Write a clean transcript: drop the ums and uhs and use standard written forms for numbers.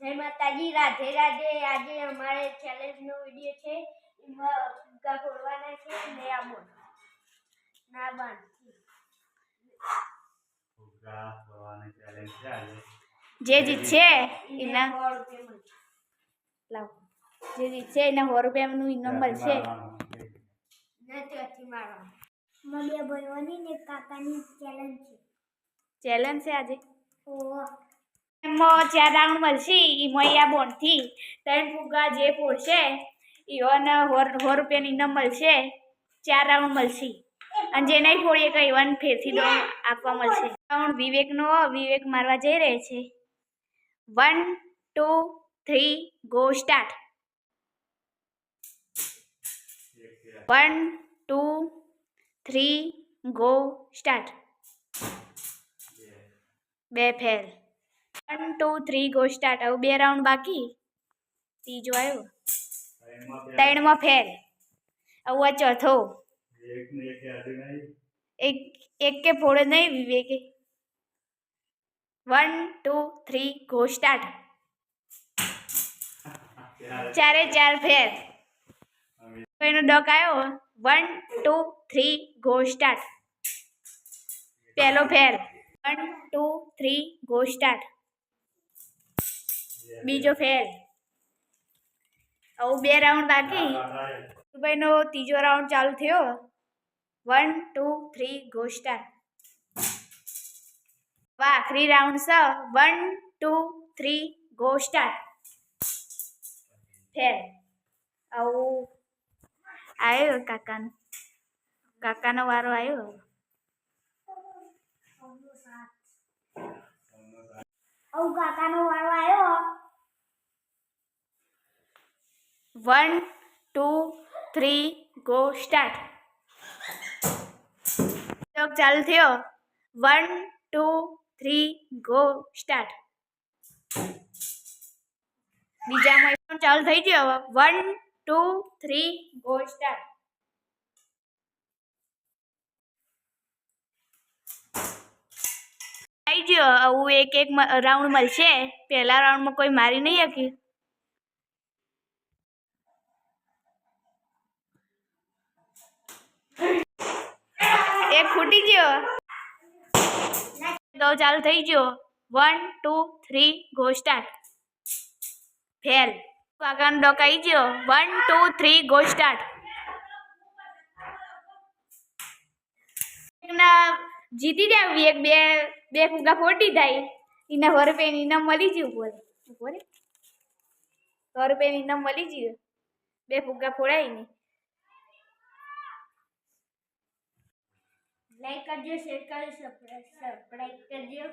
જય માતાજી, રાધે રાધે। આજે અમારે ચેલેન્જનો વિડિયો છે, એમાં ફુગ્ગા ફોડવાના છે ને આમો ના બાંધી ફુગ્ગા ફોડવાની ચેલેન્જ છે આજે। જે જીતશે એના લાવ, જે જીતશે એના 100 રૂપિયાનું ઇનામ મળશે। નથી મારવાનું, મમ્મી બનવાની ને કાકાની ચેલેન્જ છે। ચેલેન્જ છે આજે। ઓહ, એમાં 4 રાઉન્ડ મળશે। એમાં આ બોન્ડથી 3 ફુગ્ગા જે ફોડશે એવાને 100 રૂપિયાનું ઇનામ મળશે। 4 રાઉન્ડ મળશે અને જે નહીં ફોડીએ કે એવાને ફેરથી દો આપવા મળશે। રાઉન્ડ વિવેકનો વિવેક મારવા જઈ રહે છે। 1 2 3 go start. 1 2 3 go start. 2 fail. 1 2 3 go start. હવે 2 રાઉન્ડ બાકી, ત્રીજો આવ્યો, 3 માં ફેલ। હવે ચોથો એક કે ફોડે નહીં વિવેકે। 1 2 3 ગો સ્ટાર્ટ। 4 ફેલ। એનો ડક આવ્યો। 1 2 3 ગો સ્ટાર્ટ। પહેલો ફેલ। 1 2 3 go start. બીજો ફેલ। હવે 2 રાઉન્ડ બાકી, ભાઈનો ત્રીજો રાઉન્ડ ચાલુ થયો। 1 2 3 ગો સ્ટાર્ટ। આખરી રાઉન્ડ છે। 1 2 3 ગો સ્ટાર્ટ। ફેલ। આવું આવ્યો કાકાનો વારો આવ્યો। કાકાનો વારો આવ્યો। 1 2 3 ગો સ્ટાર્ટ। ચાલુ થયો। 1 2 3 ગો સ્ટાર્ટ। બીજામાં પણ ચાલુ થઈ ગયો। 1 2 3 ગો સ્ટાર્ટ। આવી ગયો। આવું એક રાઉન્ડ મળશે। પહેલા રાઉન્ડમાં કોઈ મારી નહીં શકી। એક ફૂટી ગયો તો ચાલુ થઈ ગયો। 1 2 3 ગો સ્ટાર્ટ। ફેલ। કાકાનો ડોક આવી ગયો। 1 2 3 ગો સ્ટાર્ટ। જીતી જાય એક બે ફુગ્ગા ફોડી દીધા, એના 100 રૂપિયાનું ઇનામ મળી ગયું। 100 રૂપિયાનું ઇનામ મળી ગયું 2 ફુગ્ગા ફોડાઈને। લાઈક કરજો, શેર કરજો, સબસ્ક્રાઇબ કરજો।